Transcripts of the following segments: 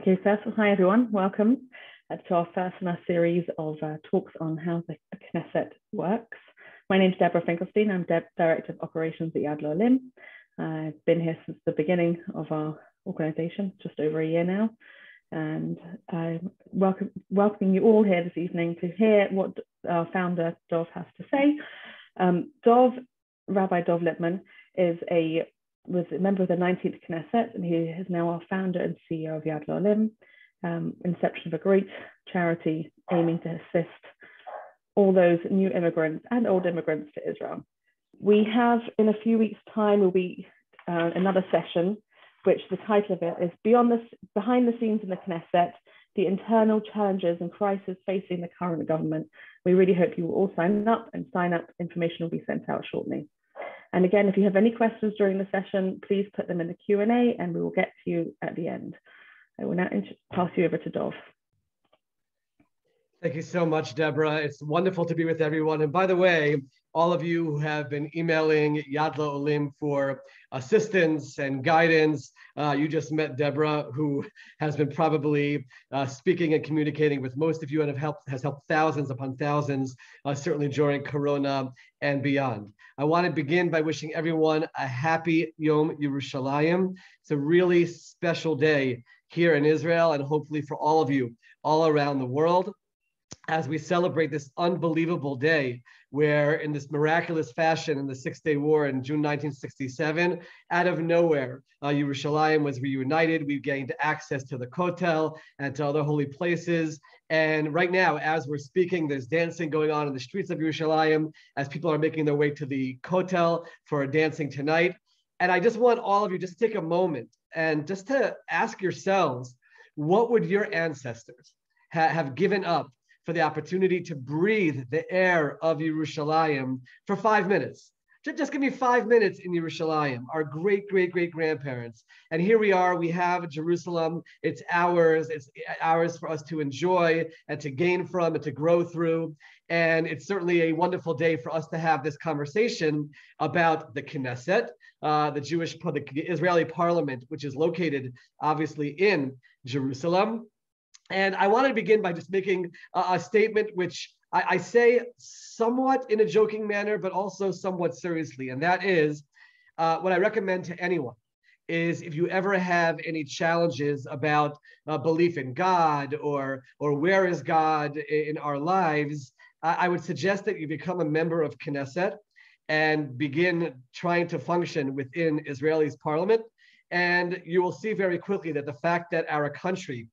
Okay, first of all, hi everyone, welcome to our first in our series of talks on how the Knesset works. My name is Deborah Finkelstein. I'm Director of Operations at YAD L'OLIM. I've been here since the beginning of our organization, just over a year now, and I'm welcoming you all here this evening to hear what our founder Dov has to say. Rabbi Dov Lipman was a member of the 19th Knesset, and he is now our founder and CEO of YAD L'OLIM, inception of a great charity aiming to assist all those new immigrants and old immigrants to Israel. We have, in a few weeks' time, will be another session, which the title of it is Behind the Scenes in the Knesset, the Internal Challenges and Crises Facing the Current Government. We really hope you will all sign up, and information will be sent out shortly. And again, if you have any questions during the session, please put them in the Q&A and we will get to you at the end. I will now pass you over to Dov. Thank you so much, Deborah. It's wonderful to be with everyone. And by the way, all of you who have been emailing YAD L'OLIM for assistance and guidance, you just met Deborah, who has been probably speaking and communicating with most of you and has helped thousands upon thousands, certainly during Corona and beyond. I want to begin by wishing everyone a happy Yom Yerushalayim. It's a really special day here in Israel and hopefully for all of you all around the world, as we celebrate this unbelievable day where, in this miraculous fashion, in the Six-Day War in June 1967, out of nowhere, Yerushalayim was reunited. We gained access to the Kotel and to other holy places. And right now, as we're speaking, there's dancing going on in the streets of Yerushalayim as people are making their way to the Kotel for dancing tonight. And I just want all of you just to take a moment and just to ask yourselves, what would your ancestors have given up for the opportunity to breathe the air of Yerushalayim for 5 minutes? Just give me 5 minutes in Yerushalayim, our great, great, great grandparents. And here we are, we have Jerusalem. It's ours for us to enjoy and to gain from and to grow through. And it's certainly a wonderful day for us to have this conversation about the Knesset, the Israeli parliament, which is located obviously in Jerusalem. And I want to begin by just making a statement which I say somewhat in a joking manner, but also somewhat seriously. And that is what I recommend to anyone is, if you ever have any challenges about belief in God or where is God in our lives, I would suggest that you become a member of Knesset and begin trying to function within Israel's parliament. And you will see very quickly that the fact that our country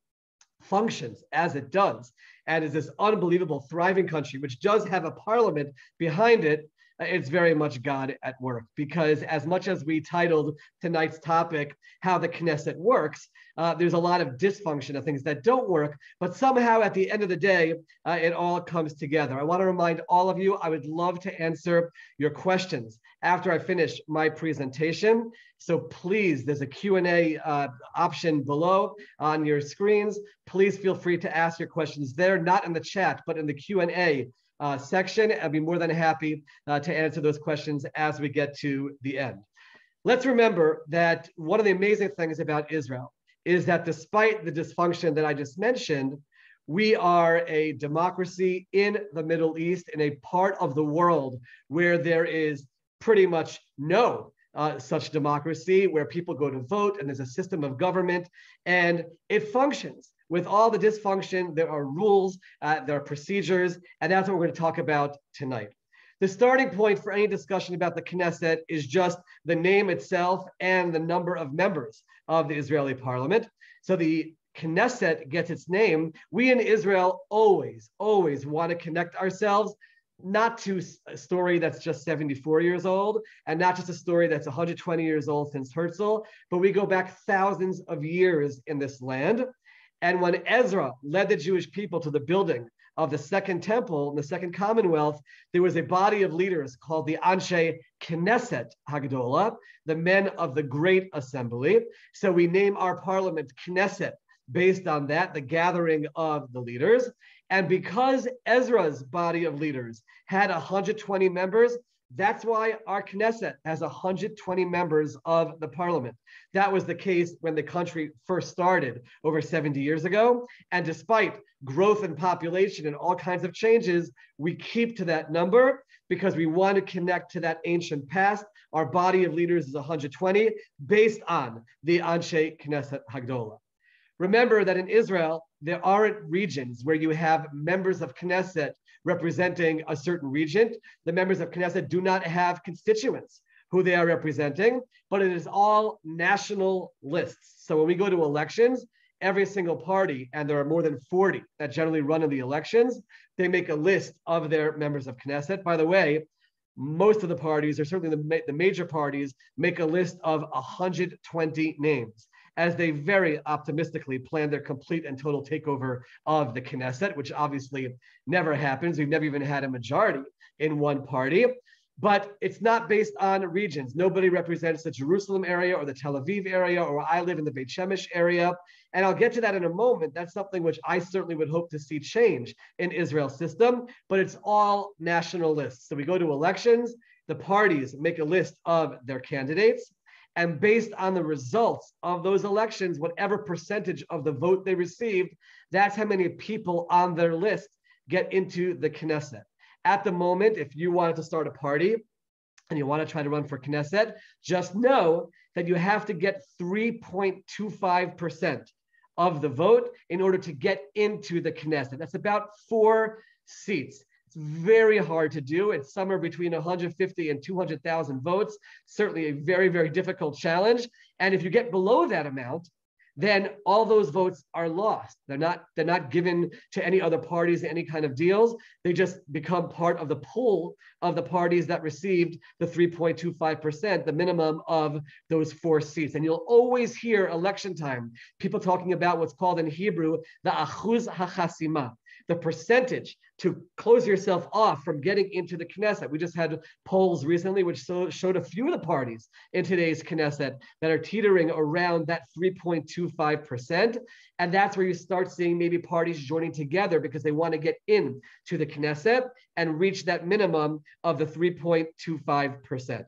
functions as it does and is this unbelievable thriving country which does have a parliament behind it, it's very much God at work. Because as much as we titled tonight's topic how the Knesset works, there's a lot of dysfunction of things that don't work, but somehow at the end of the day it all comes together. I want to remind all of you, I would love to answer your questions after I finish my presentation. So please, there's a Q&A option below on your screens. Please feel free to ask your questions there, not in the chat, but in the Q&A section. I'll be more than happy to answer those questions as we get to the end. Let's remember that one of the amazing things about Israel is that despite the dysfunction that I just mentioned, we are a democracy in the Middle East, in a part of the world where there is pretty much no such democracy, where people go to vote and there's a system of government and it functions. With all the dysfunction, there are rules, there are procedures, and that's what we're going to talk about tonight. The starting point for any discussion about the Knesset is just the name itself and the number of members of the Israeli parliament. So the Knesset gets its name. We in Israel always want to connect ourselves not to a story that's just 74 years old and not just a story that's 120 years old since Herzl, but we go back thousands of years in this land. And when Ezra led the Jewish people to the building of the Second Temple, the Second Commonwealth, there was a body of leaders called the Ancient Knesset Hagdola, the men of the Great Assembly. So we name our parliament Knesset based on that, the gathering of the leaders. And because Ezra's body of leaders had 120 members, That's why our Knesset has 120 members of the parliament. That was the case when the country first started over 70 years ago. And despite growth in population and all kinds of changes, we keep to that number because we want to connect to that ancient past. Our body of leaders is 120 based on the Anshe Knesset Hagdola. Remember that in Israel, there aren't regions where you have members of Knesset representing a certain region. The members of Knesset do not have constituents who they are representing, but it is all national lists. So when we go to elections, every single party, and there are more than 40 that generally run in the elections, they make a list of their members of Knesset. By the way, most of the parties, or certainly the major parties, make a list of 120 names, as they very optimistically plan their complete and total takeover of the Knesset, which obviously never happens. We've never even had a majority in one party, but it's not based on regions. Nobody represents the Jerusalem area or the Tel Aviv area, or I live in the Beit Shemesh area. And I'll get to that in a moment. That's something which I certainly would hope to see change in Israel's system, but it's all national lists. So we go to elections, the parties make a list of their candidates, and based on the results of those elections, whatever percentage of the vote they received, that's how many people on their list get into the Knesset. At the moment, if you wanted to start a party and you want to try to run for Knesset, just know that you have to get 3.25% of the vote in order to get into the Knesset. That's about 4 seats. It's very hard to do. It's somewhere between 150 and 200,000 votes. Certainly a very, very difficult challenge. And if you get below that amount, then all those votes are lost. They're not given to any other parties, any kind of deals. They just become part of the pool of the parties that received the 3.25%, the minimum of those 4 seats. And you'll always hear election time, people talking about what's called in Hebrew, the achuz hachasima, the percentage to close yourself off from getting into the Knesset. We just had polls recently which showed a few of the parties in today's Knesset that are teetering around that 3.25%. And that's where you start seeing maybe parties joining together because they want to get in to the Knesset and reach that minimum of the 3.25%.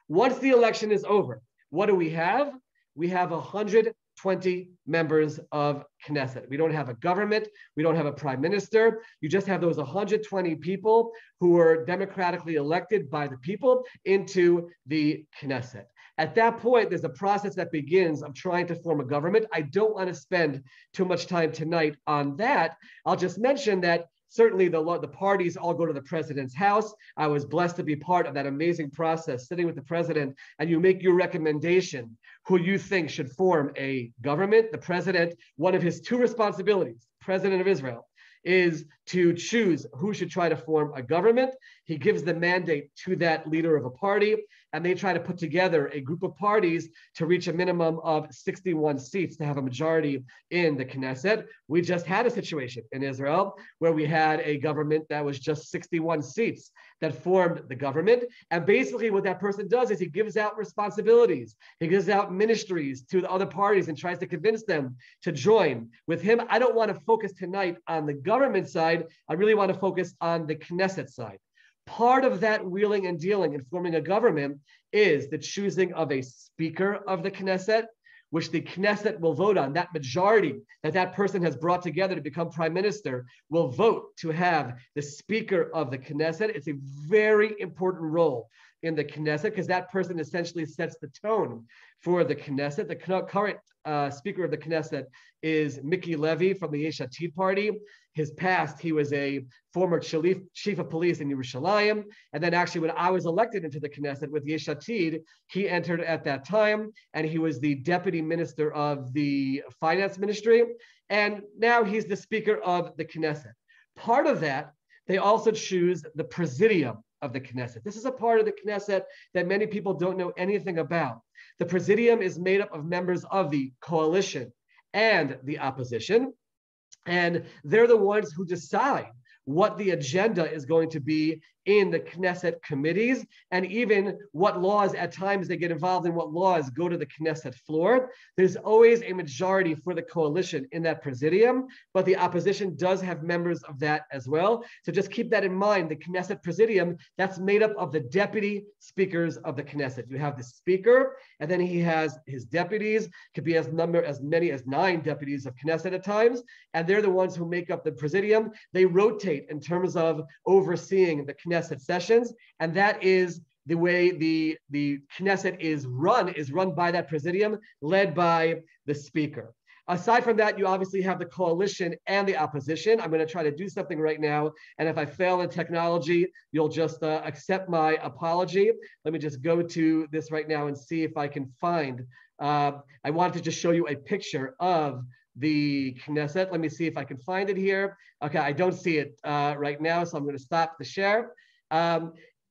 Once the election is over, what do we have? We have 120 members of Knesset. We don't have a government. We don't have a prime minister. You just have those 120 people who are democratically elected by the people into the Knesset. At that point, there's a process that begins of trying to form a government. I don't want to spend too much time tonight on that. I'll just mention that certainly the parties all go to the president's house. I was blessed to be part of that amazing process, sitting with the president, and you make your recommendation who you think should form a government. The president, one of his 2 responsibilities, president of Israel, is to choose who should try to form a government. He gives the mandate to that leader of a party, and they try to put together a group of parties to reach a minimum of 61 seats to have a majority in the Knesset. We just had a situation in Israel where we had a government that was just 61 seats that formed the government. And basically what that person does is he gives out responsibilities. He gives out ministries to the other parties and tries to convince them to join with him. I don't want to focus tonight on the government side. I really want to focus on the Knesset side. Part of that wheeling and dealing and forming a government is the choosing of a speaker of the Knesset, which the Knesset will vote on. That majority that person has brought together to become prime minister will vote to have the speaker of the Knesset. It's a very important role in the Knesset because that person essentially sets the tone for the Knesset. The current speaker of the Knesset is Miki Levy from the YAD party. His past, he was a former chief of police in Yerushalayim. And then actually when I was elected into the Knesset with YAD, he entered at that time and he was the deputy minister of the finance ministry. And now he's the speaker of the Knesset. Part of that, they also choose the Presidium of the Knesset. This is a part of the Knesset that many people don't know anything about. The Presidium is made up of members of the coalition and the opposition, and they're the ones who decide what the agenda is going to be in the Knesset committees, and even what laws at times they get involved in, what laws go to the Knesset floor. There's always a majority for the coalition in that presidium, but the opposition does have members of that as well. So just keep that in mind. The Knesset Presidium, that's made up of the deputy speakers of the Knesset. You have the speaker, and then he has his deputies, could be as many as 9 deputies of Knesset at times, and they're the ones who make up the presidium. They rotate in terms of overseeing the Knesset sessions, and that is the way the Knesset is run by that presidium, led by the speaker. Aside from that, you obviously have the coalition and the opposition. I'm going to try to do something right now, and if I fail in technology, you'll just accept my apology. Let me just go to this right now and see if I can find. I wanted to just show you a picture of the Knesset. Let me see if I can find it here. Okay, I don't see it right now, so I'm going to stop the share.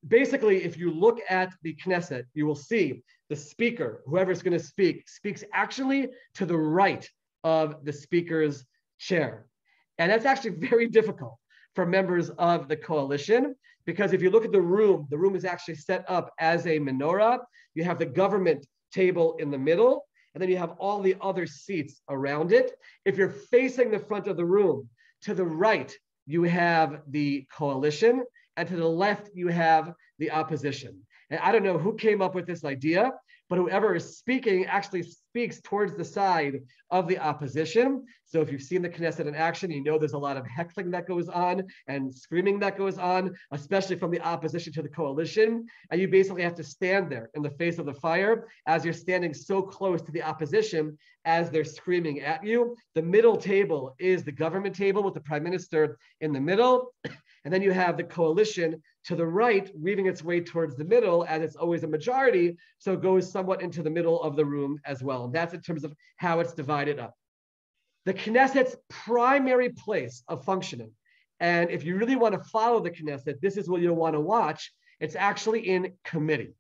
Basically, if you look at the Knesset, you will see the speaker, whoever's going to speak, speaks actually to the right of the speaker's chair. And that's actually very difficult for members of the coalition, because if you look at the room is actually set up as a menorah. You have the government table in the middle, and then you have all the other seats around it. If you're facing the front of the room, to the right, you have the coalition, and to the left, you have the opposition. And I don't know who came up with this idea, but whoever is speaking actually speaks towards the side of the opposition. So if you've seen the Knesset in action, you know there's a lot of heckling that goes on and screaming that goes on, especially from the opposition to the coalition. And you basically have to stand there in the face of the fire as you're standing so close to the opposition as they're screaming at you. The middle table is the government table with the prime minister in the middle. And then you have the coalition to the right, weaving its way towards the middle, as it's always a majority, so it goes somewhat into the middle of the room as well. And that's in terms of how it's divided up. The Knesset's primary place of functioning, and if you really want to follow the Knesset, this is what you'll want to watch, it's actually in committee.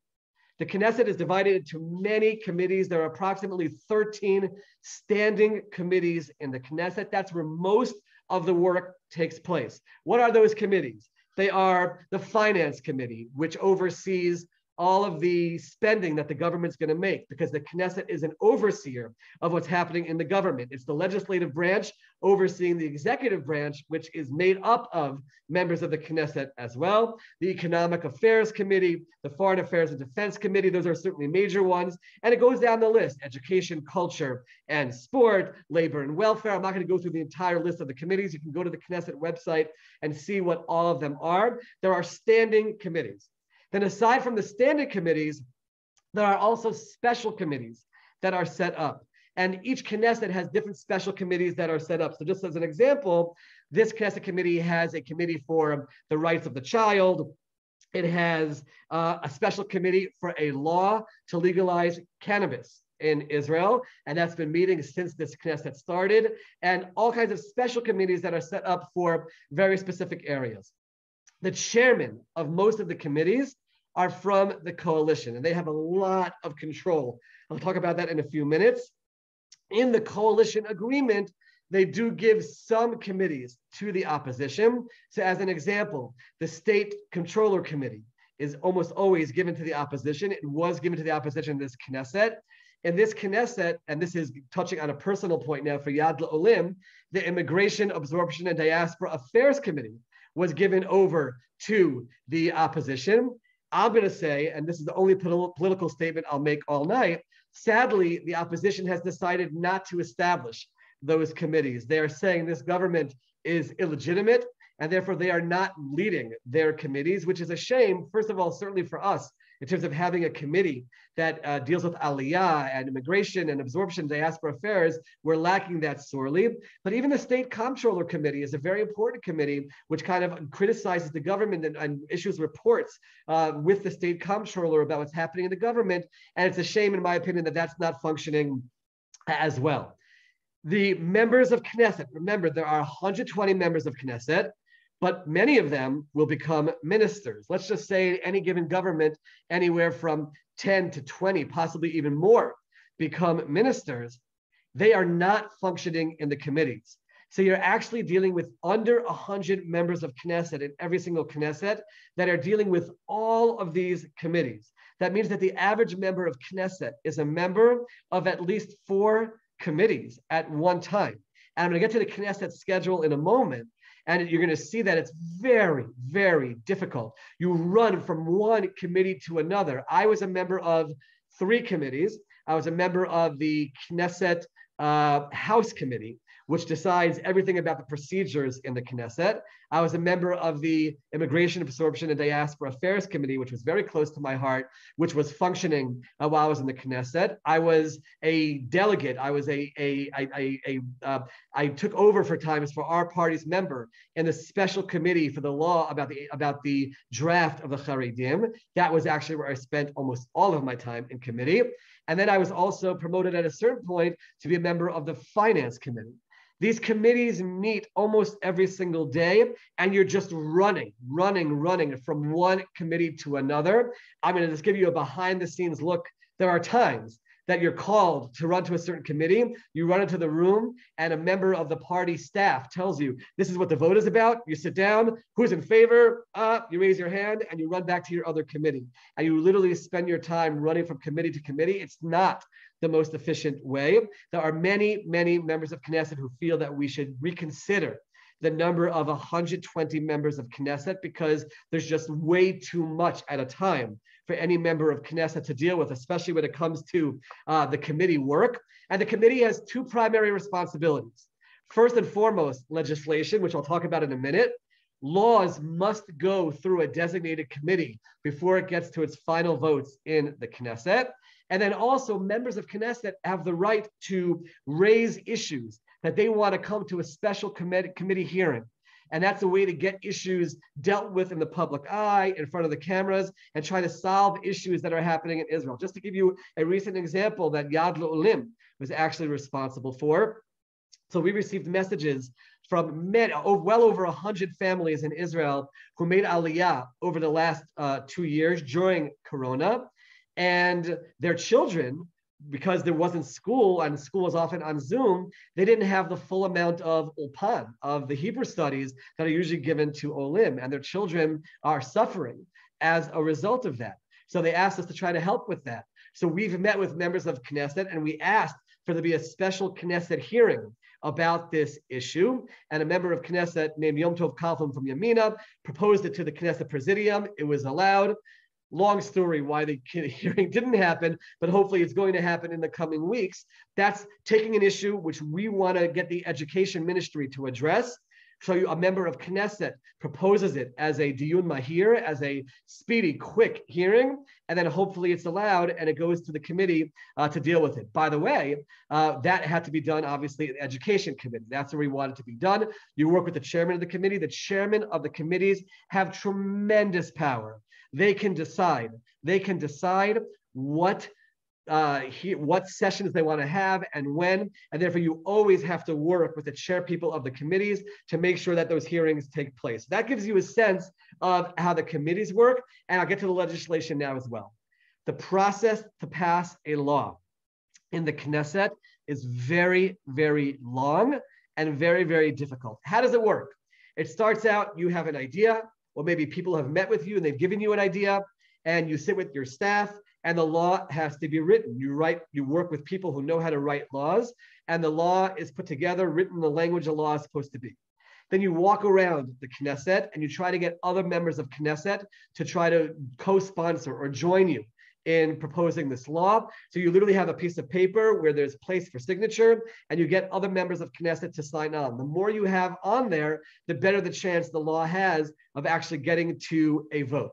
The Knesset is divided into many committees. There are approximately 13 standing committees in the Knesset. That's where most of the work takes place. What are those committees? They are the Finance Committee, which oversees all of the spending that the government's going to make, because the Knesset is an overseer of what's happening in the government. It's the legislative branch overseeing the executive branch, which is made up of members of the Knesset as well. The Economic Affairs Committee, the Foreign Affairs and Defense Committee, those are certainly major ones. And it goes down the list: education, culture, and sport, labor and welfare. I'm not going to go through the entire list of the committees. You can go to the Knesset website and see what all of them are. There are standing committees. Then aside from the standing committees, there are also special committees that are set up. And each Knesset has different special committees that are set up. So just as an example, this Knesset committee has a committee for the rights of the child. It has a special committee for a law to legalize cannabis in Israel. And that's been meeting since this Knesset started. And all kinds of special committees that are set up for very specific areas. The chairman of most of the committees are from the coalition, and they have a lot of control. I'll talk about that in a few minutes. In the coalition agreement, they do give some committees to the opposition. So as an example, the State Controller Committee is almost always given to the opposition. It was given to the opposition in this Knesset. In this Knesset, and this is touching on a personal point now for YAD L'OLIM, the Immigration, Absorption, and Diaspora Affairs Committee was given over to the opposition. I'm going to say, and this is the only political statement I'll make all night, sadly, the opposition has decided not to establish those committees. They are saying this government is illegitimate, and therefore they are not leading their committees, which is a shame, first of all, certainly for us, in terms of having a committee that deals with aliyah and immigration and absorption, diaspora affairs. We're lacking that sorely. But even the State Comptroller Committee is a very important committee, which kind of criticizes the government and issues reports with the State Comptroller about what's happening in the government. And it's a shame, in my opinion, that that's not functioning as well. The members of Knesset, remember, there are 120 members of Knesset, but many of them will become ministers. Let's just say any given government, anywhere from 10 to 20, possibly even more, become ministers. They are not functioning in the committees. So you're actually dealing with under 100 members of Knesset in every single Knesset that are dealing with all of these committees. That means that the average member of Knesset is a member of at least 4 committees at one time. And I'm going to get to the Knesset schedule in a moment, and you're going to see that it's very, very difficult. You run from one committee to another. I was a member of 3 committees. I was a member of the Knesset House Committee, which decides everything about the procedures in the Knesset. I was a member of the Immigration, Absorption, and Diaspora Affairs Committee, which was very close to my heart, which was functioning while I was in the Knesset. I was a delegate. I was I took over for times for our party's member in the special committee for the law about the draft of the Haredim. That was actually where I spent almost all of my time in committee. And then I was also promoted at a certain point to be a member of the Finance Committee. These committees meet almost every single day, and you're just running from one committee to another. I'm going to just give you a behind-the-scenes look. There are times that you're called to run to a certain committee. You run into the room, and a member of the party staff tells you, this is what the vote is about. You sit down. Who's in favor? You raise your hand, and you run back to your other committee. And you literally spend your time running from committee to committee. It's not the most efficient way. There are many, many members of Knesset who feel that we should reconsider the number of 120 members of Knesset because there's just way too much at a time for any member of Knesset to deal with, especially when it comes to the committee work. And the committee has 2 primary responsibilities. First and foremost, legislation, which I'll talk about in a minute. Laws must go through a designated committee before it gets to its final votes in the Knesset. And then also members of Knesset have the right to raise issues that they want to come to a special committee hearing. And that's a way to get issues dealt with in the public eye, in front of the cameras, and try to solve issues that are happening in Israel. Just to give you a recent example that YAD L'OLIM was actually responsible for. So we received messages from well over 100 families in Israel who made Aliyah over the last 2 years during Corona. And their children, because there wasn't school and school was often on Zoom, they didn't have the full amount of ulpan, of the Hebrew studies that are usually given to Olim, and their children are suffering as a result of that. So they asked us to try to help with that. So we've met with members of Knesset and we asked for there to be a special Knesset hearing about this issue. And a member of Knesset named Yom Tov Kalfam from Yamina proposed it to the Knesset Presidium. It was allowed. Long story why the hearing didn't happen, but hopefully it's going to happen in the coming weeks. That's taking an issue which we want to get the education ministry to address. So a member of Knesset proposes it as a diyun mahir, as a speedy, quick hearing, and then hopefully it's allowed and it goes to the committee to deal with it. By the way, that had to be done, obviously, in the education committee. That's where we want it to be done. You work with the chairman of the committee. The chairman of the committees have tremendous power. They can decide what sessions they want to have and when, and therefore you always have to work with the chair people of the committees to make sure that those hearings take place. That gives you a sense of how the committees work, and I'll get to the legislation now as well. The process to pass a law in the Knesset is very, very long and very, very difficult. How does it work? It starts out, you have an idea, or maybe people have met with you and they've given you an idea, and you sit with your staff, and the law has to be written. You work with people who know how to write laws, and the law is put together, written in the language the law is supposed to be. Then you walk around the Knesset and you try to get other members of Knesset to try to co-sponsor or join you in proposing this law. So you literally have a piece of paper where there's a place for signature, and you get other members of Knesset to sign on. The more you have on there, the better the chance the law has of actually getting to a vote.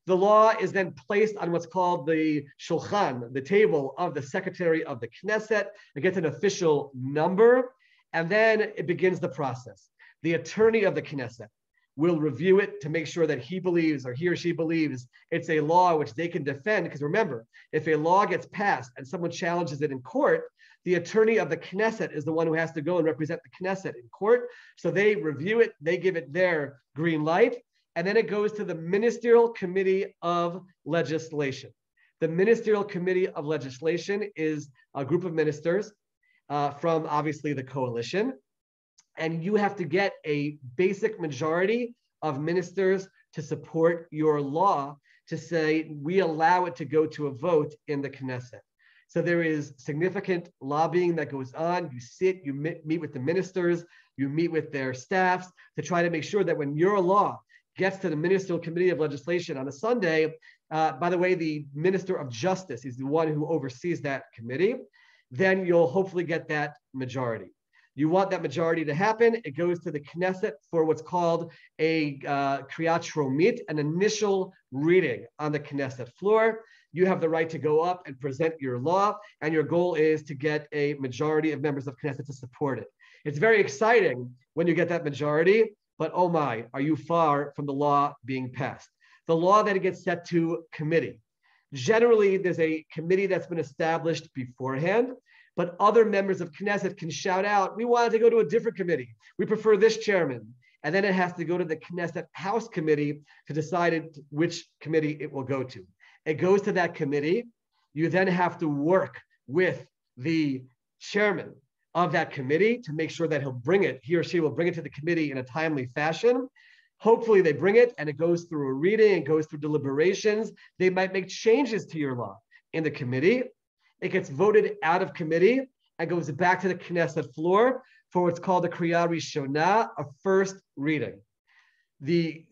The law is then placed on what's called the shulchan, the table of the secretary of the Knesset. It gets an official number, and then it begins the process. The attorney of the Knesset will review it to make sure that he believes, or he or she believes, it's a law which they can defend. Because remember, if a law gets passed and someone challenges it in court, the attorney of the Knesset is the one who has to go and represent the Knesset in court. So they review it, they give it their green light, and then it goes to the Ministerial Committee of Legislation. The Ministerial Committee of Legislation is a group of ministers from obviously the coalition. and you have to get a basic majority of ministers to support your law to say, we allow it to go to a vote in the Knesset. So there is significant lobbying that goes on. You sit, you meet with the ministers, you meet with their staffs to try to make sure that when your law gets to the Ministerial Committee of Legislation on a Sunday, by the way, the Minister of Justice is the one who oversees that committee, then you'll hopefully get that majority. You want that majority to happen, it goes to the Knesset for what's called a Kriyat Shromit, an initial reading on the Knesset floor. You have the right to go up and present your law, and your goal is to get a majority of members of Knesset to support it. It's very exciting when you get that majority, but oh my, are you far from the law being passed? The law then gets set to committee. Generally, there's a committee that's been established beforehand, but other members of Knesset can shout out, we wanted to go to a different committee. We prefer this chairman. And then it has to go to the Knesset House Committee to decide which committee it will go to. It goes to that committee. You then have to work with the chairman of that committee to make sure that he or she will bring it to the committee in a timely fashion. Hopefully they bring it and it goes through a reading, it goes through deliberations. They might make changes to your law in the committee. It gets voted out of committee and goes back to the Knesset floor for what's called a Kriyah Rishonah, a first reading. The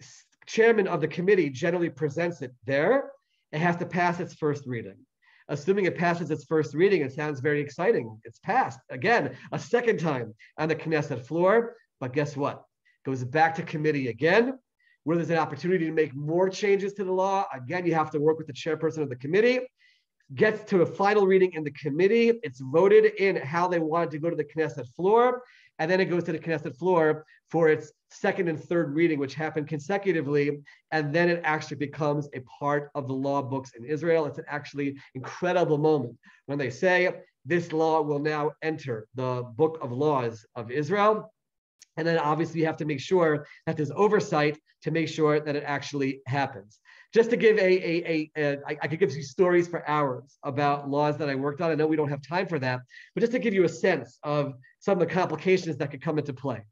chairman of the committee generally presents it there. It has to pass its first reading. Assuming it passes its first reading, it sounds very exciting. It's passed, again, a second time on the Knesset floor. But guess what? It goes back to committee again, where there's an opportunity to make more changes to the law. Again, you have to work with the chairperson of the committee. Gets to a final reading in the committee. It's voted in how they want it to go to the Knesset floor. And then it goes to the Knesset floor for its second and third reading, which happen consecutively. And then it actually becomes a part of the law books in Israel. It's an actually incredible moment when they say this law will now enter the book of laws of Israel. And then obviously you have to make sure that there's oversight to make sure that it actually happens. Just to give I could give you stories for hours about laws that I worked on. I know we don't have time for that, but just to give you a sense of some of the complications that could come into play.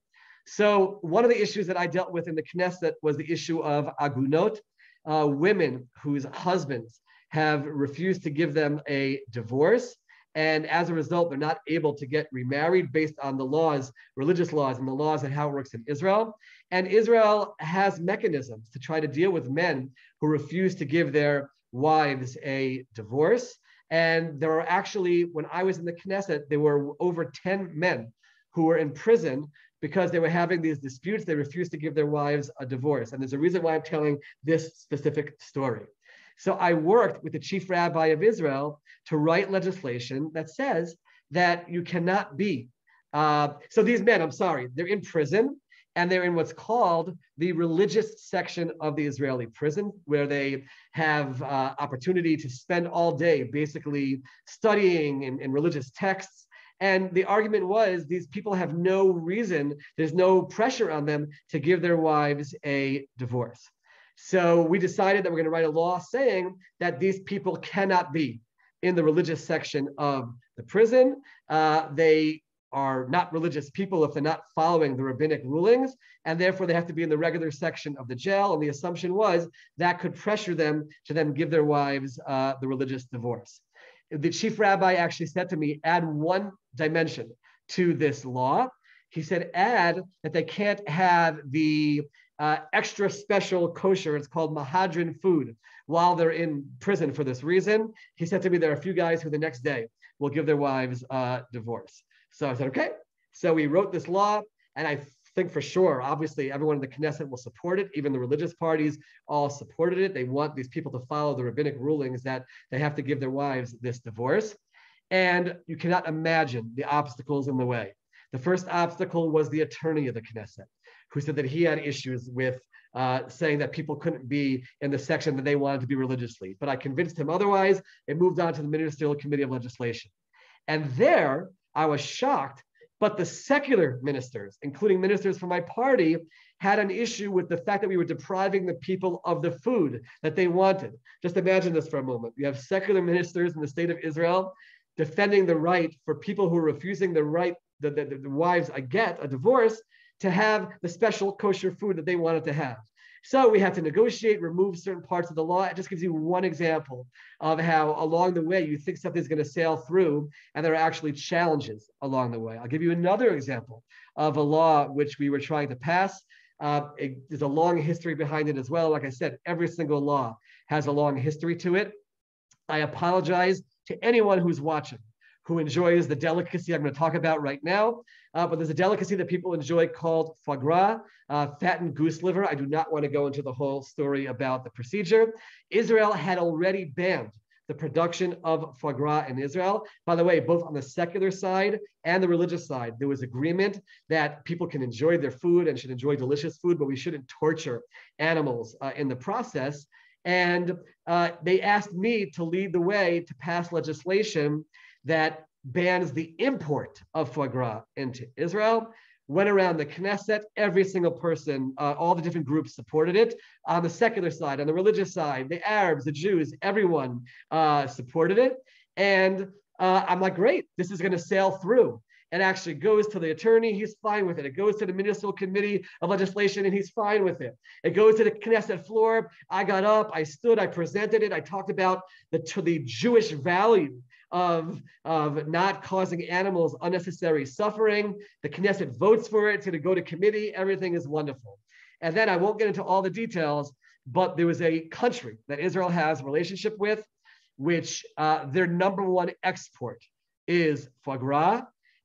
So one of the issues that I dealt with in the Knesset was the issue of agunot, women whose husbands have refused to give them a divorce. And as a result, they're not able to get remarried based on the laws, religious laws, and the laws and how it works in Israel. And Israel has mechanisms to try to deal with men who refuse to give their wives a divorce. And there are actually, when I was in the Knesset, there were over 10 men who were in prison because they were having these disputes. They refused to give their wives a divorce. And there's a reason why I'm telling this specific story. So I worked with the chief rabbi of Israel to write legislation that says that you cannot be. So these men, they're in prison and they're in what's called the religious section of the Israeli prison, where they have opportunity to spend all day basically studying in religious texts. And the argument was these people have no reason, there's no pressure on them to give their wives a divorce. So we decided that we're going to write a law saying that these people cannot be in the religious section of the prison. They are not religious people if they're not following the rabbinic rulings, and therefore they have to be in the regular section of the jail. And the assumption was that could pressure them to then give their wives the religious divorce. The chief rabbi actually said to me, add one dimension to this law. He said, add that they can't have the extra special kosher, it's called mahadrin food, while they're in prison for this reason. He said to me, there are a few guys who the next day will give their wives a divorce. So I said, okay. So we wrote this law, and I think for sure, obviously, everyone in the Knesset will support it. Even the religious parties all supported it. They want these people to follow the rabbinic rulings that they have to give their wives this divorce. And you cannot imagine the obstacles in the way. The first obstacle was the attorney of the Knesset, who said that he had issues with saying that people couldn't be in the section that they wanted to be religiously. But I convinced him otherwise. It moved on to the Ministerial Committee of Legislation. And there, I was shocked, but the secular ministers, including ministers from my party, had an issue with the fact that we were depriving the people of the food that they wanted. Just imagine this for a moment. You have secular ministers in the state of Israel defending the right for people who are refusing the right the wives get a divorce to have the special kosher food that they wanted to have. So we had to negotiate, remove certain parts of the law. It just gives you one example of how along the way you think something's going to sail through and there are actually challenges along the way. I'll give you another example of a law which we were trying to pass. There's a long history behind it as well. Like I said, every single law has a long history to it. I apologize to anyone who's watching who enjoys the delicacy I'm going to talk about right now. But there's a delicacy that people enjoy called foie gras, fattened goose liver. I do not want to go into the whole story about the procedure. Israel had already banned the production of foie gras in Israel. By the way, both on the secular side and the religious side, there was agreement that people can enjoy their food and should enjoy delicious food, but we shouldn't torture animals in the process. And they asked me to lead the way to pass legislation that bans the import of foie gras into Israel. Went around the Knesset, every single person, all the different groups supported it. On the secular side, on the religious side, the Arabs, the Jews, everyone supported it. And I'm like, great, this is gonna sail through. It actually goes to the attorney, he's fine with it. It goes to the Ministerial Committee of Legislation and he's fine with it. It goes to the Knesset floor. I got up, I stood, I presented it. I talked about the Jewish value of not causing animals unnecessary suffering. The Knesset votes for it. It's gonna go to committee. Everything is wonderful. And then I won't get into all the details, but there was a country that Israel has a relationship with, which their #1 export is foie gras.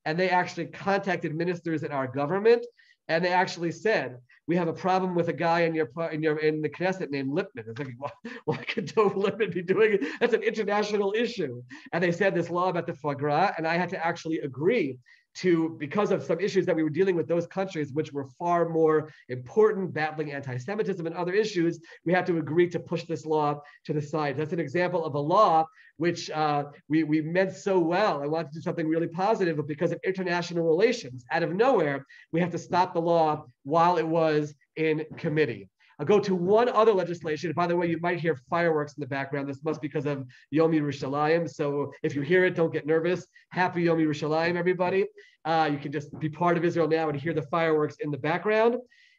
And they actually contacted ministers in our government, and they actually said, "We have a problem with a guy in the Knesset named Lipman." It's like, what could Dov Lipman be doing? That's an international issue. And they said this law about the foie gras, and I had to actually agree to, because of some issues that we were dealing with those countries, which were far more important, battling anti-Semitism and other issues, we had to agree to push this law to the side. That's an example of a law which we meant so well. I wanted to do something really positive, but because of international relations, out of nowhere, we have to stop the law while it was in committee. I'll go to one other legislation. By the way, you might hear fireworks in the background. This must be because of Yom Yerushalayim. So if you hear it, don't get nervous. Happy Yom Yerushalayim, everybody. You can just be part of Israel now and hear the fireworks in the background.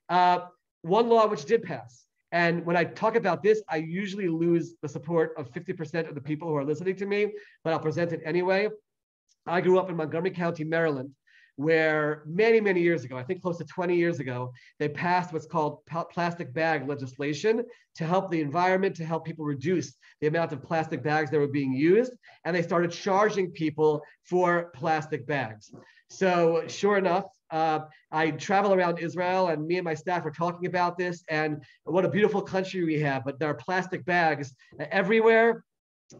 One law which did pass. And when I talk about this, I usually lose the support of 50% of the people who are listening to me, but I'll present it anyway. I grew up in Montgomery County, Maryland, where many, many years ago, I think close to 20 years ago, they passed what's called plastic bag legislation to help the environment, to help people reduce the amount of plastic bags that were being used. And they started charging people for plastic bags. So sure enough, I travel around Israel and me and my staff are talking about this and what a beautiful country we have, but there are plastic bags everywhere.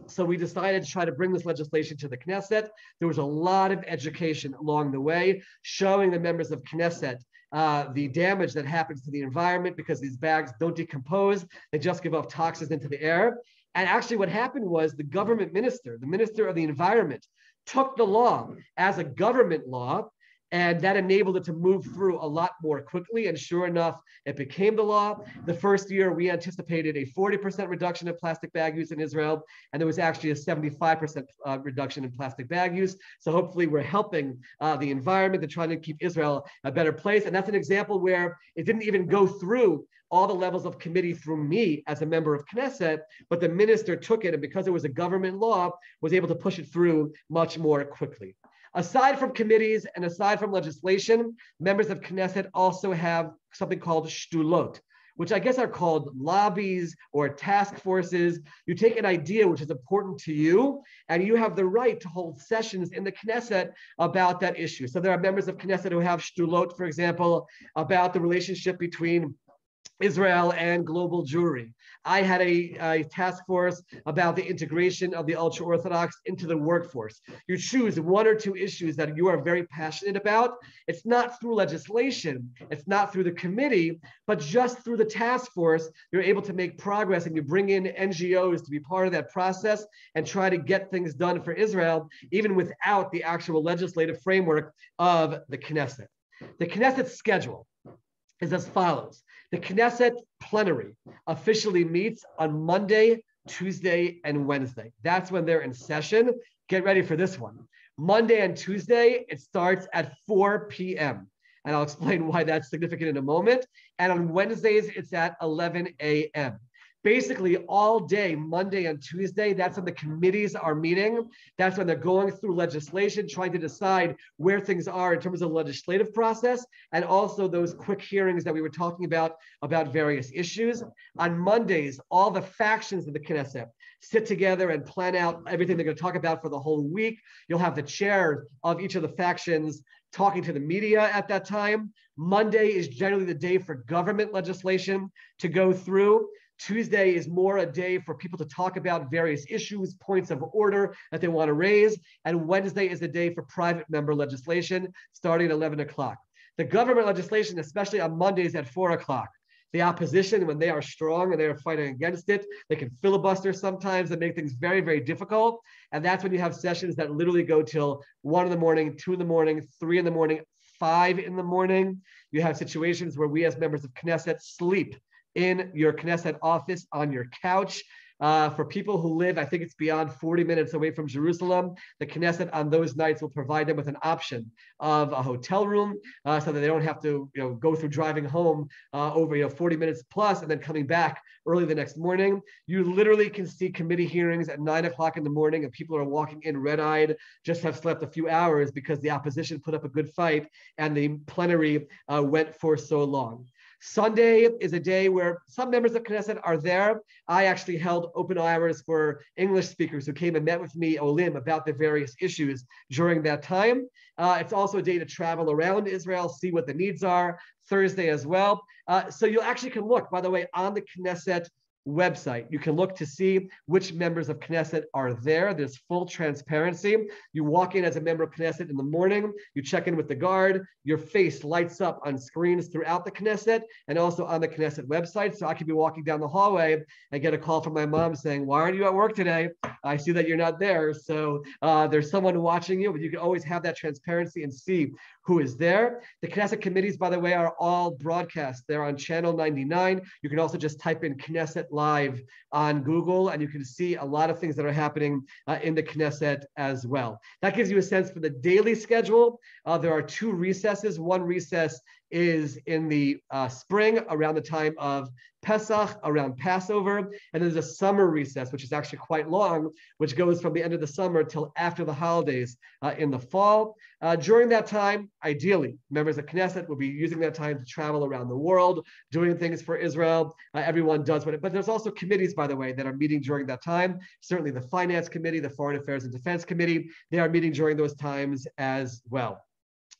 So we decided to try to bring this legislation to the Knesset. There was a lot of education along the way, showing the members of Knesset the damage that happens to the environment because these bags don't decompose. They just give off toxins into the air. And actually what happened was the government minister, the minister of the environment, took the law as a government law, and that enabled it to move through a lot more quickly. And sure enough, it became the law. The first year, we anticipated a 40% reduction in plastic bag use in Israel, and there was actually a 75% reduction in plastic bag use. So hopefully we're helping the environment and trying to keep Israel a better place. And that's an example where it didn't even go through all the levels of committee through me as a member of Knesset, but the minister took it, and because it was a government law, was able to push it through much more quickly. Aside from committees and aside from legislation, members of Knesset also have something called shtulot, which I guess are called lobbies or task forces. You take an idea which is important to you, and you have the right to hold sessions in the Knesset about that issue. So there are members of Knesset who have shtulot, for example, about the relationship between Israel and global Jewry. I had a task force about the integration of the ultra-Orthodox into the workforce. You choose one or two issues that you are very passionate about. It's not through legislation, it's not through the committee, but just through the task force, you're able to make progress, and you bring in NGOs to be part of that process and try to get things done for Israel, even without the actual legislative framework of the Knesset. The Knesset schedule is as follows. The Knesset plenary officially meets on Monday, Tuesday, and Wednesday. That's when they're in session. Get ready for this one. Monday and Tuesday, it starts at 4 p.m. And I'll explain why that's significant in a moment. And on Wednesdays, it's at 11 a.m. Basically, all day, Monday and Tuesday, that's when the committees are meeting. That's when they're going through legislation, trying to decide where things are in terms of the legislative process, and also those quick hearings that we were talking about various issues. On Mondays, all the factions of the Knesset sit together and plan out everything they're going to talk about for the whole week. You'll have the chair of each of the factions talking to the media at that time. Monday is generally the day for government legislation to go through. Tuesday is more a day for people to talk about various issues, points of order that they want to raise. And Wednesday is the day for private member legislation starting at 11 o'clock. The government legislation, especially on Mondays at 4 o'clock. The opposition, when they are strong and they are fighting against it, they can filibuster sometimes and make things very, very difficult. And that's when you have sessions that literally go till 1 in the morning, 2 in the morning, 3 in the morning, 5 in the morning. You have situations where we as members of Knesset sleep in your Knesset office on your couch. For people who live, I think it's beyond 40 minutes away from Jerusalem, the Knesset on those nights will provide them with an option of a hotel room so that they don't have to go through driving home over 40 minutes plus and then coming back early the next morning. You literally can see committee hearings at 9 o'clock in the morning and people are walking in red-eyed, just have slept a few hours because the opposition put up a good fight and the plenary went for so long. Sunday is a day where some members of Knesset are there. I actually held open hours for English speakers who came and met with me, Olim, about the various issues during that time. It's also a day to travel around Israel, see what the needs are. Thursday as well. So you actually can look, by the way, on the Knesset website. You can look to see which members of Knesset are there. There's full transparency. You walk in as a member of Knesset in the morning, you check in with the guard, your face lights up on screens throughout the Knesset and also on the Knesset website. So I could be walking down the hallway and get a call from my mom saying, why aren't you at work today? I see that you're not there. So there's someone watching you, but you can always have that transparency and see who is there. The Knesset committees, by the way, are all broadcast. They're on channel 99. You can also just type in Knesset Live on Google, and you can see a lot of things that are happening in the Knesset as well. That gives you a sense for the daily schedule. There are 2 recesses. One recess is in the spring around the time of Pesach, around Passover, and there's a summer recess, which is actually quite long, which goes from the end of the summer till after the holidays in the fall. During that time, ideally, members of Knesset will be using that time to travel around the world, doing things for Israel. Everyone does what it, but there's also committees, by the way, that are meeting during that time. Certainly the Finance Committee, the Foreign Affairs and Defense Committee, they are meeting during those times as well.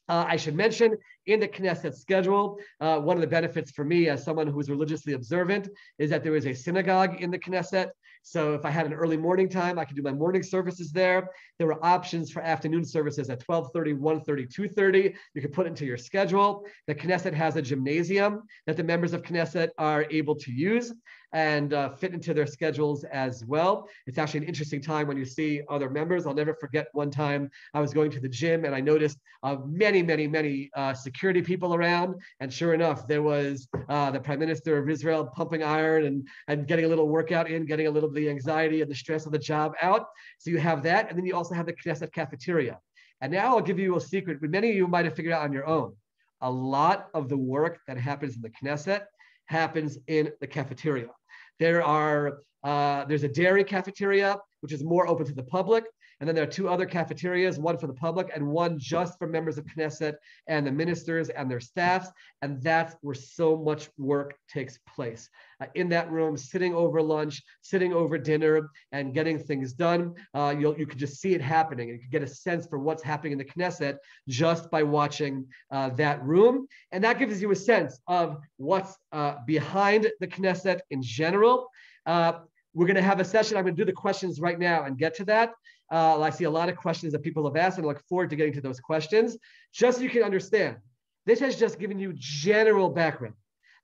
I should mention in the Knesset schedule, one of the benefits for me as someone who is religiously observant is that there is a synagogue in the Knesset. So if I had an early morning time, I could do my morning services there. There were options for afternoon services at 12:30, 1:30, 2:30. You could put it into your schedule. The Knesset has a gymnasium that the members of Knesset are able to use and fit into their schedules as well. It's actually an interesting time when you see other members. I'll never forget one time I was going to the gym and I noticed many security people around. And sure enough, there was the Prime Minister of Israel pumping iron and getting a little workout in, getting a little of the anxiety and the stress of the job out. So you have that. And then you also have the Knesset cafeteria. And now I'll give you a secret, but many of you might have figured out on your own. A lot of the work that happens in the Knesset happens in the cafeteria. There's a dairy cafeteria, which is more open to the public. And then there are 2 other cafeterias, one for the public and one just for members of Knesset and the ministers and their staffs. And that's where so much work takes place. In that room, sitting over lunch, sitting over dinner, and getting things done. You could just see it happening. And you can get a sense for what's happening in the Knesset just by watching that room. And that gives you a sense of what's behind the Knesset in general. We're going to have a session. I'm going to do the questions right now and get to that. I see a lot of questions that people have asked, and I look forward to getting to those questions. Just so you can understand, this has just given you general background.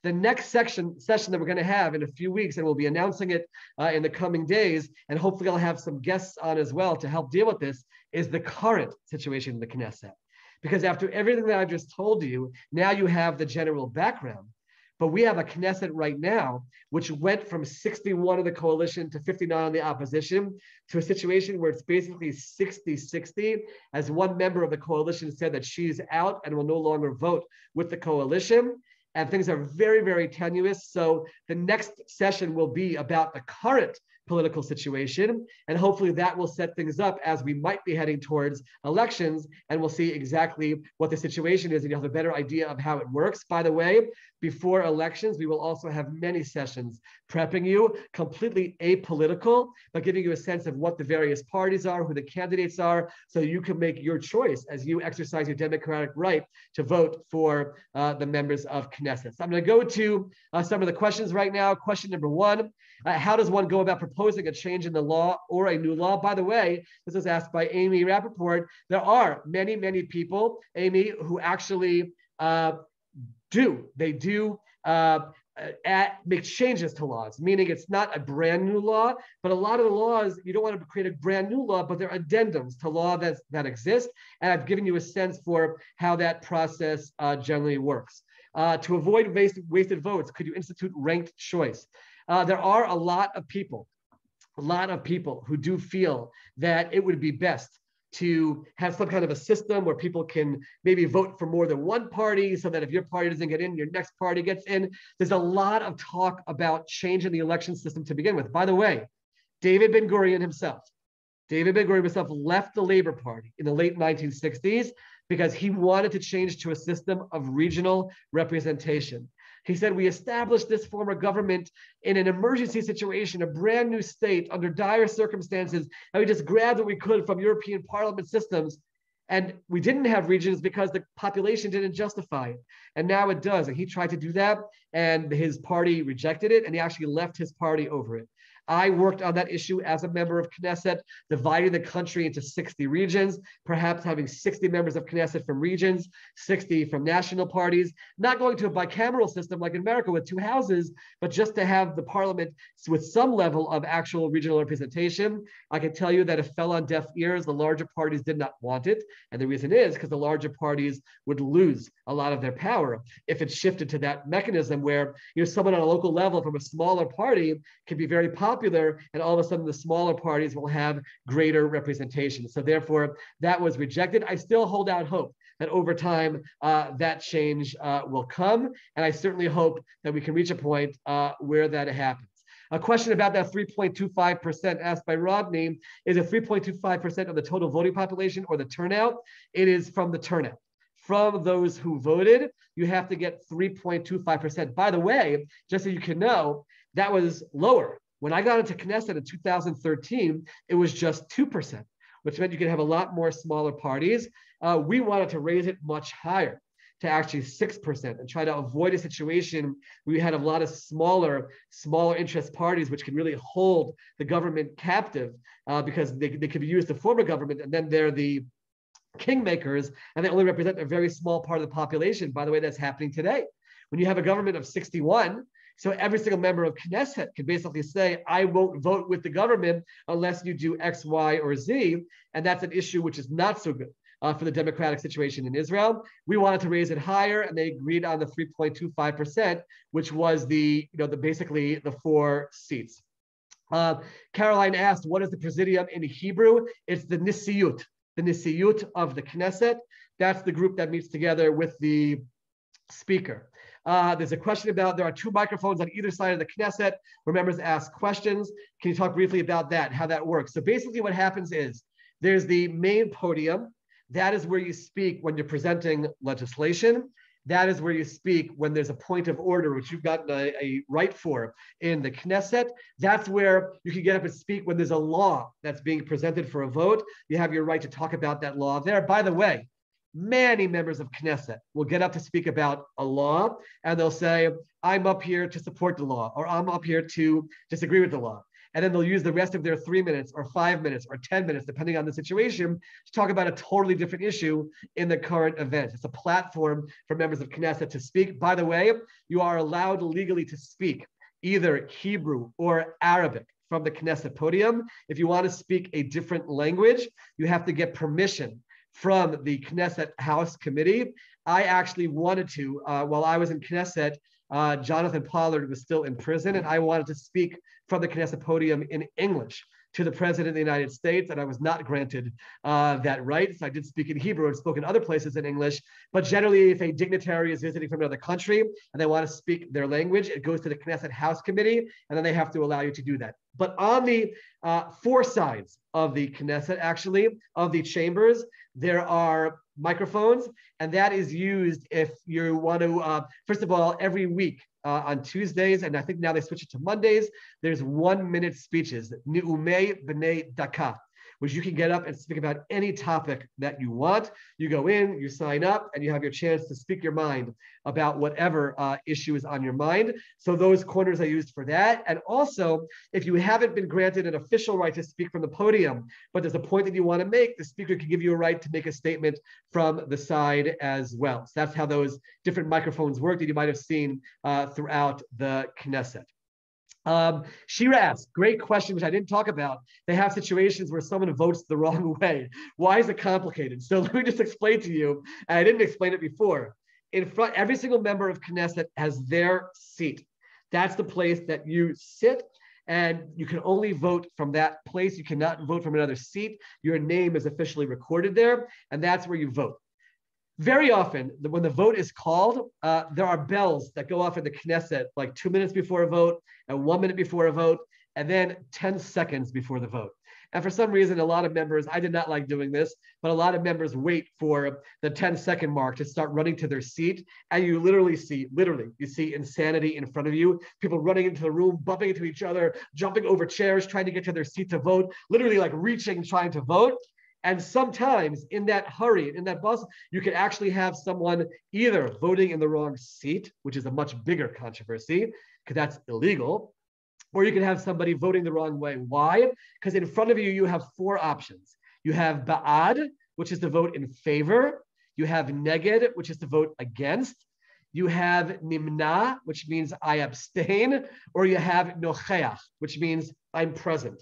The next session that we're going to have in a few weeks, and we'll be announcing it in the coming days, and hopefully I'll have some guests on as well to help deal with this, is the current situation in the Knesset. Because after everything that I've just told you, now you have the general background. But we have a Knesset right now, which went from 61 of the coalition to 59 on the opposition, to a situation where it's basically 60-60, as one member of the coalition said that she's out and will no longer vote with the coalition. And things are very, very tenuous. So the next session will be about the current political situation. And hopefully that will set things up as we might be heading towards elections, and we'll see exactly what the situation is, and you'll have a better idea of how it works. By the way, before elections, we will also have many sessions prepping you, completely apolitical, but giving you a sense of what the various parties are, who the candidates are, so you can make your choice as you exercise your democratic right to vote for the members of Knesset. So I'm going to go to some of the questions right now. Question number one, how does one go about proposing a change in the law or a new law? By the way, this was asked by Amy Rappaport. There are many, many people, Amy, who actually make changes to laws, meaning it's not a brand new law, but a lot of the laws, you don't want to create a brand new law, but they're addendums to law that exist. And I've given you a sense for how that process generally works. To avoid wasted votes, could you institute ranked choice? There are a lot of people who do feel that it would be best to have some kind of a system where people can maybe vote for more than one party, so that if your party doesn't get in, your next party gets in. There's a lot of talk about changing the election system to begin with. By the way, David Ben-Gurion himself left the Labor Party in the late 1960s because he wanted to change to a system of regional representation. He said, we established this form of government in an emergency situation, a brand new state under dire circumstances, and we just grabbed what we could from European parliament systems. And we didn't have regions because the population didn't justify it. And now it does. And he tried to do that, and his party rejected it, and he actually left his party over it. I worked on that issue as a member of Knesset, dividing the country into 60 regions, perhaps having 60 members of Knesset from regions, 60 from national parties, not going to a bicameral system like in America with 2 houses, but just to have the parliament with some level of actual regional representation. I can tell you that it fell on deaf ears. The larger parties did not want it. And the reason is because the larger parties would lose a lot of their power if it shifted to that mechanism where someone on a local level from a smaller party can be very popular, and all of a sudden the smaller parties will have greater representation. So therefore, that was rejected. I still hold out hope that over time that change will come, and I certainly hope that we can reach a point where that happens. A question about that 3.25% asked by Rodney, is it 3.25% of the total voting population or the turnout? It is from the turnout. From those who voted, you have to get 3.25%. By the way, just so you can know, that was lower. When I got into Knesset in 2013, it was just 2%, which meant you could have a lot more smaller parties. We wanted to raise it much higher, to actually 6%, and try to avoid a situation where we had a lot of smaller interest parties, which can really hold the government captive because they could be used to form a government, and then they're the kingmakers, and they only represent a very small part of the population. By the way, that's happening today. When you have a government of 61, so every single member of Knesset can basically say, I won't vote with the government unless you do X, Y, or Z. And that's an issue which is not so good for the democratic situation in Israel. We wanted to raise it higher, and they agreed on the 3.25%, which was basically the 4 seats. Caroline asked, what is the Presidium in Hebrew? It's the Nisiyut of the Knesset. That's the group that meets together with the speaker. There's a question about, there are 2 microphones on either side of the Knesset where members ask questions. Can you talk briefly about that, how that works? So basically what happens is there's the main podium. That is where you speak when you're presenting legislation. That is where you speak when there's a point of order, which you've gotten a right for in the Knesset. That's where you can get up and speak when there's a law that's being presented for a vote. You have your right to talk about that law there. By the way, many members of Knesset will get up to speak about a law, and they'll say, I'm up here to support the law, or I'm up here to disagree with the law. And then they'll use the rest of their 3 minutes or 5 minutes or 10 minutes, depending on the situation, to talk about a totally different issue in the current event. It's a platform for members of Knesset to speak. By the way, you are allowed legally to speak either Hebrew or Arabic from the Knesset podium. If you want to speak a different language, you have to get permission from the Knesset House Committee. I actually wanted to, while I was in Knesset, Jonathan Pollard was still in prison, and I wanted to speak from the Knesset podium in English to the President of the United States, and I was not granted that right. So I did speak in Hebrew and spoke in other places in English. But generally, if a dignitary is visiting from another country and they want to speak their language, it goes to the Knesset House Committee, and then they have to allow you to do that. But on the four sides of the Knesset, actually, of the chambers, there are microphones, and that is used if you want to, first of all, every week on Tuesdays, and I think now they switch it to Mondays, there's 1 minute speeches, Ne'umei B'nei Daka, which you can get up and speak about any topic that you want. You go in, you sign up, and you have your chance to speak your mind about whatever issue is on your mind. So those corners are used for that. And also, if you haven't been granted an official right to speak from the podium, but there's a point that you want to make, the speaker can give you a right to make a statement from the side as well. So that's how those different microphones work that you might have seen throughout the Knesset. Shira asked, great question, which I didn't talk about. They have situations where someone votes the wrong way. Why is it complicated? So let me just explain to you, and I didn't explain it before. In front, every single member of Knesset has their seat. That's the place that you sit, and you can only vote from that place. You cannot vote from another seat. Your name is officially recorded there, and that's where you vote. Very often, when the vote is called, there are bells that go off in the Knesset like 2 minutes before a vote, and 1 minute before a vote, and then 10 seconds before the vote. And for some reason, a lot of members, I did not like doing this, but a lot of members wait for the 10-second mark to start running to their seat. And you literally see insanity in front of you, people running into the room, bumping into each other, jumping over chairs, trying to get to their seat to vote, literally like reaching, trying to vote. And sometimes in that hurry, in that bus, you can actually have someone either voting in the wrong seat, which is a much bigger controversy, because that's illegal, or you can have somebody voting the wrong way. Why? Because in front of you, you have four options. You have ba'ad, which is to vote in favor. You have neged, which is to vote against. You have nimna, which means I abstain, or you have nocheach, which means I'm present.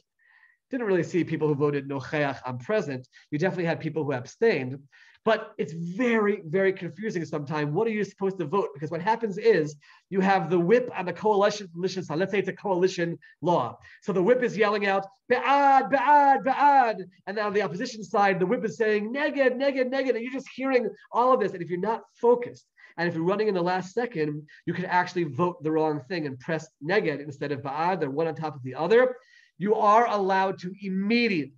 Didn't really see people who voted nocheach, I'm present. You definitely had people who abstained, but it's very, very confusing sometimes. What are you supposed to vote? Because what happens is you have the whip on the coalition side. Let's say it's a coalition law. So the whip is yelling out, ba'ad, ba'ad, ba'ad. And now on the opposition side, the whip is saying, neged, neged, neged. And you're just hearing all of this. And if you're not focused, and if you're running in the last second, you can actually vote the wrong thing and press neged instead of ba'ad. They're one on top of the other. You are allowed to immediately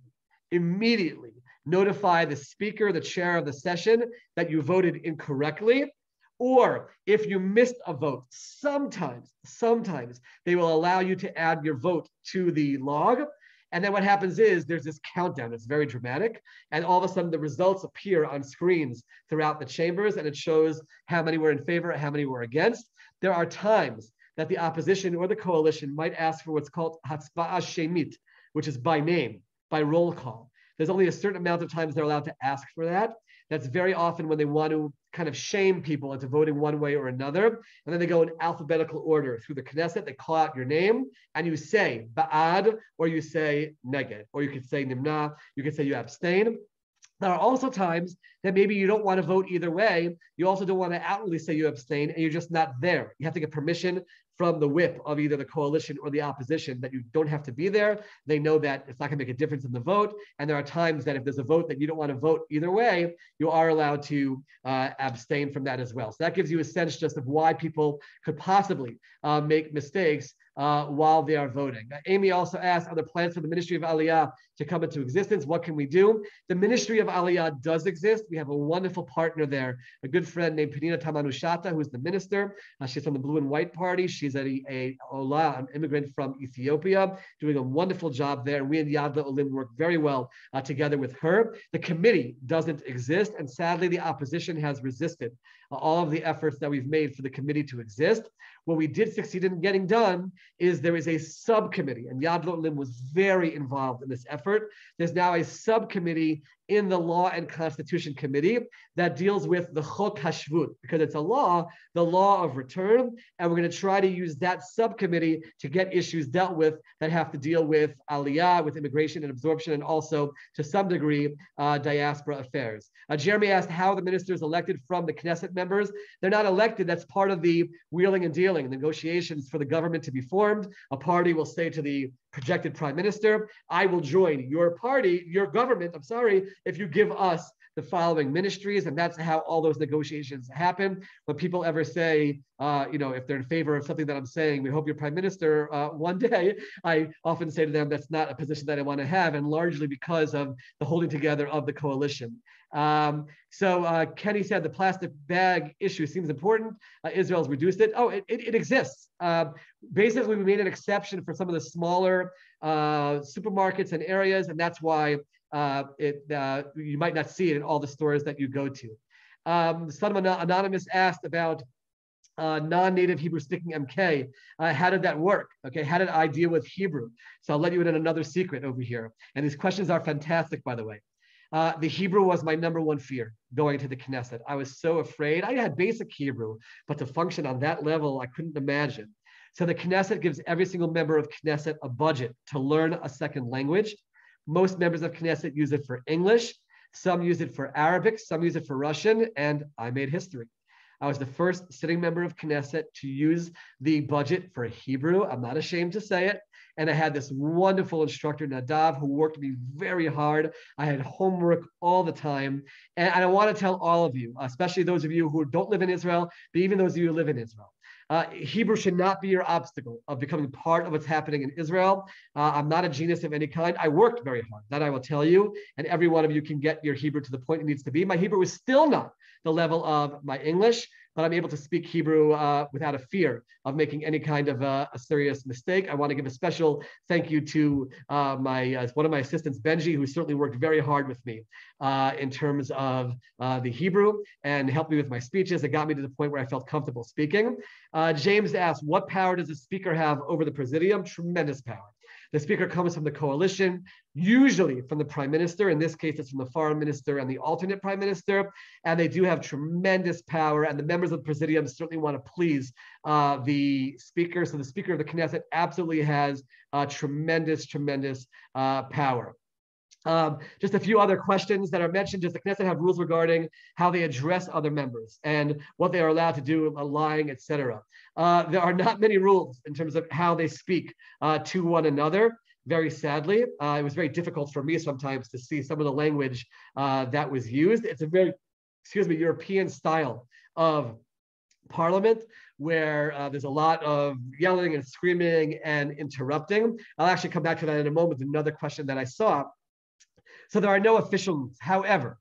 notify the speaker, the chair of the session, that you voted incorrectly. Or if you missed a vote, sometimes they will allow you to add your vote to the log. And then what happens is there's this countdown. It's very dramatic. And all of a sudden the results appear on screens throughout the chambers, and it shows how many were in favor, how many were against. There are times that the opposition or the coalition might ask for what's called hatzba'a shemit, which is by name, by roll call. There's only a certain amount of times they're allowed to ask for that. That's very often when they want to kind of shame people into voting one way or another. And then they go in alphabetical order through the Knesset. They call out your name and you say ba'ad, or you say neged, or you could say nimna, you could say you abstain. There are also times that maybe you don't want to vote either way. You also don't want to outwardly say you abstain, and you're just not there. You have to get permission from the whip of either the coalition or the opposition that you don't have to be there. They know that it's not going to make a difference in the vote. And there are times that if there's a vote that you don't want to vote either way, you are allowed to abstain from that as well. So that gives you a sense just of why people could possibly make mistakes while they are voting. Amy also asked, are there plans for the Ministry of Aliyah to come into existence? What can we do? The Ministry of Aliyah does exist. We have a wonderful partner there, a good friend named Penina Tamanushata, who's the minister. She's from the Blue and White Party. She's an immigrant from Ethiopia, doing a wonderful job there. And we in YAD L'OLIM work very well together with her. The committee doesn't exist, and sadly, the opposition has resisted all of the efforts that we've made for the committee to exist. What we did succeed in getting done is there is a subcommittee, and YAD L'OLIM was very involved in this effort. There's now a subcommittee in the Law and Constitution Committee that deals with the Chok HaShvut, because it's a law, the law of return, and we're going to try to use that subcommittee to get issues dealt with that have to deal with aliyah, with immigration and absorption, and also, to some degree, diaspora affairs. Jeremy asked how the ministers elected from the Knesset members. They're not elected. That's part of the wheeling and dealing, negotiations for the government to be formed. A party will say to the projected prime minister, I will join your party, your government, I'm sorry, if you give us the following ministries. And that's how all those negotiations happen. When people ever say, if they're in favor of something that I'm saying, we hope you're prime minister one day, I often say to them, that's not a position that I want to have, and largely because of the holding together of the coalition. So Kenny said the plastic bag issue seems important. Israel's reduced it. Oh, it exists. Basically, we made an exception for some of the smaller supermarkets and areas, and that's why you might not see it in all the stores that you go to. Son of Anonymous asked about non-native Hebrew speaking MK. How did that work? Okay, how did I deal with Hebrew? So I'll let you in on another secret over here. And these questions are fantastic, by the way. The Hebrew was my number one fear going to the Knesset. I was so afraid. I had basic Hebrew, but to function on that level, I couldn't imagine. So the Knesset gives every single member of Knesset a budget to learn a second language. Most members of Knesset use it for English. Some use it for Arabic. Some use it for Russian. And I made history. I was the first sitting member of Knesset to use the budget for Hebrew. I'm not ashamed to say it. And I had this wonderful instructor, Nadav, who worked me very hard. I had homework all the time. And I want to tell all of you, especially those of you who don't live in Israel, but even those of you who live in Israel, Hebrew should not be your obstacle of becoming part of what's happening in Israel. I'm not a genius of any kind. I worked very hard, that I will tell you. And every one of you can get your Hebrew to the point it needs to be. My Hebrew is still not the level of my English, but I'm able to speak Hebrew without a fear of making any kind of a serious mistake. I want to give a special thank you to one of my assistants, Benji, who certainly worked very hard with me in terms of the Hebrew and helped me with my speeches. It got me to the point where I felt comfortable speaking. James asked, what power does the speaker have over the Presidium? Tremendous power. The speaker comes from the coalition, usually from the prime minister. In this case, it's from the foreign minister and the alternate prime minister. And they do have tremendous power. And the members of the Presidium certainly want to please the speaker. So the speaker of the Knesset absolutely has tremendous power. Just a few other questions that are mentioned. Does the Knesset have rules regarding how they address other members and what they are allowed to do, lying, etc.? There are not many rules in terms of how they speak to one another. Very sadly, it was very difficult for me sometimes to see some of the language that was used. It's a very, European style of parliament where there's a lot of yelling and screaming and interrupting. I'll actually come back to that in a moment with another question that I saw. So there are no official rules. However,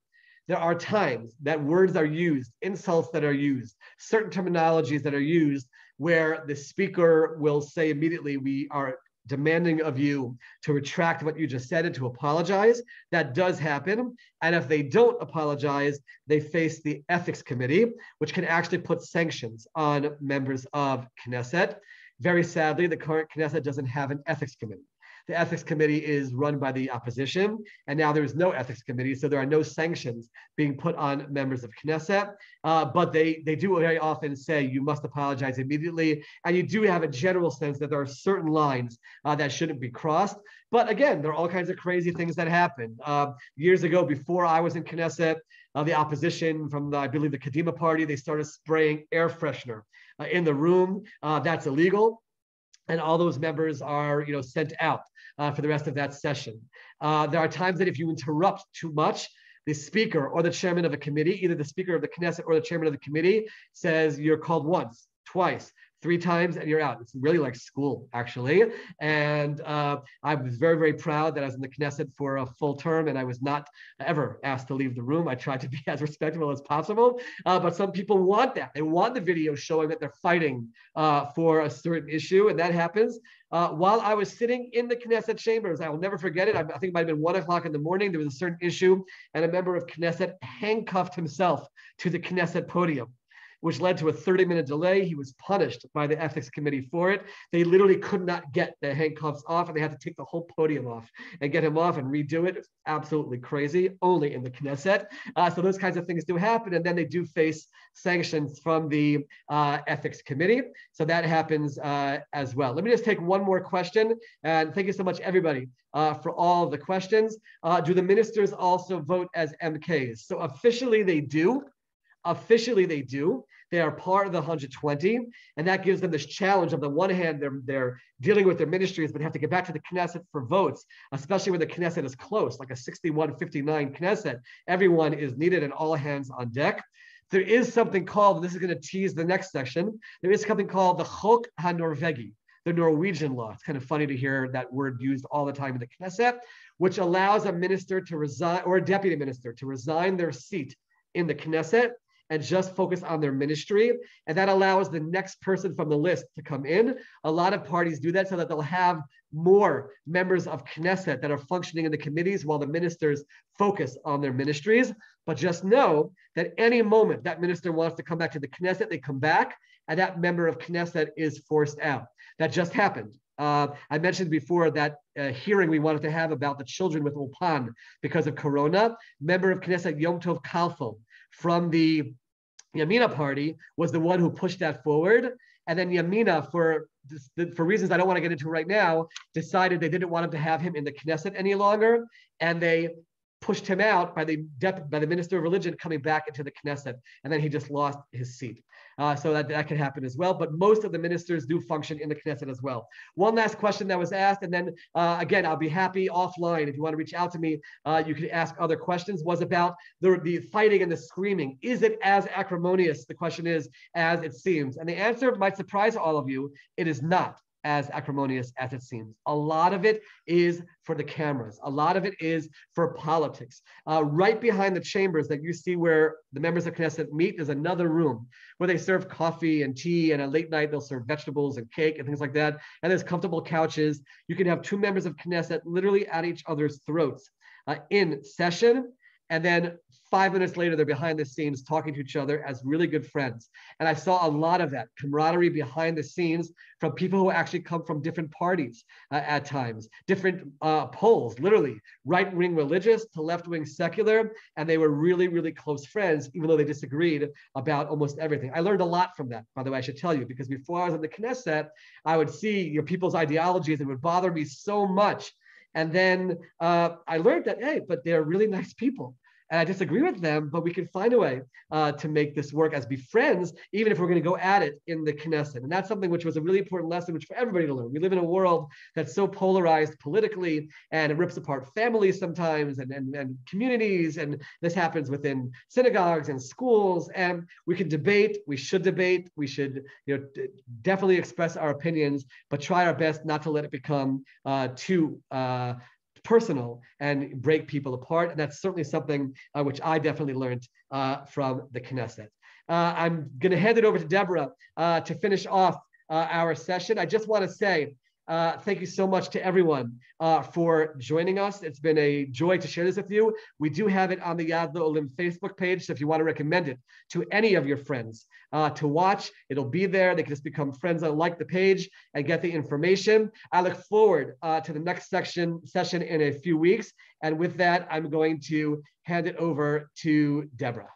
there are times that words are used, insults that are used, certain terminologies that are used where the speaker will say immediately, we are demanding of you to retract what you just said and to apologize. That does happen. And if they don't apologize, they face the ethics committee, which can actually put sanctions on members of Knesset. Very sadly, the current Knesset doesn't have an ethics committee. The ethics committee is run by the opposition, and now there is no ethics committee, so there are no sanctions being put on members of Knesset. But they do very often say you must apologize immediately, and you do have a general sense that there are certain lines that shouldn't be crossed. But again, there are all kinds of crazy things that happen. Years ago, before I was in Knesset, the opposition from, I believe, the Kadima party, they started spraying air freshener in the room. That's illegal. And all those members are, sent out for the rest of that session. There are times that if you interrupt too much, the speaker or the chairman of a committee, either the speaker of the Knesset or the chairman of the committee, says you're called once, twice, 3 times, and you're out. It's really like school, actually. And I was very proud that I was in the Knesset for a full term, and I was not ever asked to leave the room. I tried to be as respectful as possible, but some people want that. They want the video showing that they're fighting for a certain issue, and that happens. While I was sitting in the Knesset chambers, I will never forget it. I think it might have been 1 o'clock in the morning. There was a certain issue, and a member of Knesset handcuffed himself to the Knesset podium. which led to a 30-minute delay. He was punished by the ethics committee for it. They literally could not get the handcuffs off, and they had to take the whole podium off and get him off and redo it. It's absolutely crazy, only in the Knesset. So those kinds of things do happen, and then they do face sanctions from the ethics committee. So that happens as well. Let me just take one more question, and thank you so much, everybody, for all of the questions. Do the ministers also vote as MKs? So officially they do. Officially they do. They are part of the 120, and that gives them this challenge. On the one hand, they're dealing with their ministries, but have to get back to the Knesset for votes, especially when the Knesset is close, like a 61-59 Knesset. Everyone is needed and all hands on deck. There is something called, and this is going to tease the next section, there is something called the Chok HaNorvegi, the Norwegian Law. It's kind of funny to hear that word used all the time in the Knesset, which allows a minister to resign, or a deputy minister to resign their seat in the Knesset and just focus on their ministry. And that allows the next person from the list to come in. A lot of parties do that so that they'll have more members of Knesset that are functioning in the committees while the ministers focus on their ministries. But just know that any moment that minister wants to come back to the Knesset, they come back, and that member of Knesset is forced out. That just happened. I mentioned before that hearing we wanted to have about the children with Ulpan because of Corona. Member of Knesset Yom Tov Kalfo from the Yamina party was the one who pushed that forward. And then Yamina, for reasons I don't want to get into right now, decided they didn't want him to have him in the Knesset any longer. And they pushed him out by the Minister of Religion coming back into the Knesset. And then he just lost his seat. So that can happen as well. But most of the ministers do function in the Knesset as well. One last question that was asked, and then again, I'll be happy offline. If you want to reach out to me, you can ask other questions, was about the fighting and the screaming. Is it as acrimonious, the question is, as it seems? And the answer might surprise all of you. It is not as acrimonious as it seems. A lot of it is for the cameras. A lot of it is for politics. Right behind the chambers that you see where the members of Knesset meet is another room where they serve coffee and tea, and at late night they'll serve vegetables and cake and things like that. And there's comfortable couches. You can have two members of Knesset literally at each other's throats in session. And then 5 minutes later, they're behind the scenes talking to each other as really good friends. And I saw a lot of that camaraderie behind the scenes from people who actually come from different parties at times, different poles, literally right-wing religious to left-wing secular. And they were really, really close friends, even though they disagreed about almost everything. I learned a lot from that, by the way, I should tell you, because before I was in the Knesset, I would see people's ideologies and it would bother me so much. And then I learned that, hey, but they're really nice people. And I disagree with them, but we can find a way to make this work as be friends, even if we're going to go at it in the Knesset. And that's something which was a really important lesson, which for everybody to learn. We live in a world that's so polarized politically, and it rips apart families sometimes and communities. And this happens within synagogues and schools. And we can debate. We should definitely express our opinions, but try our best not to let it become too personal and break people apart. And that's certainly something which I definitely learned from the Knesset. I'm going to hand it over to Deborah to finish off our session. I just want to say thank you so much to everyone for joining us. It's been a joy to share this with you. We do have it on the YAD L'OLIM Facebook page, so if you want to recommend it to any of your friends to watch, it'll be there. They can just become friends and like the page and get the information. I look forward to the next session in a few weeks. And with that, I'm going to hand it over to Deborah.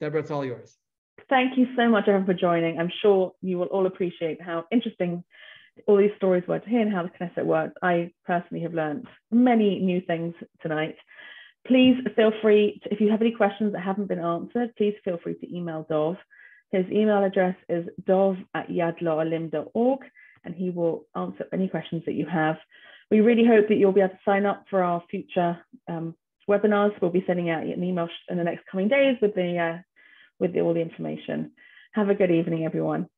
Deborah, it's all yours. Thank you so much, everyone, for joining. I'm sure you will all appreciate how interesting all these stories were to hear and how the Knesset works. I personally have learned many new things tonight. Please feel free, if you have any questions that haven't been answered, please feel free to email Dov. His email address is dov@yadlolim.org, and he will answer any questions that you have. We really hope that you'll be able to sign up for our future webinars. We'll be sending out an email in the next coming days with all the information. Have a good evening, everyone.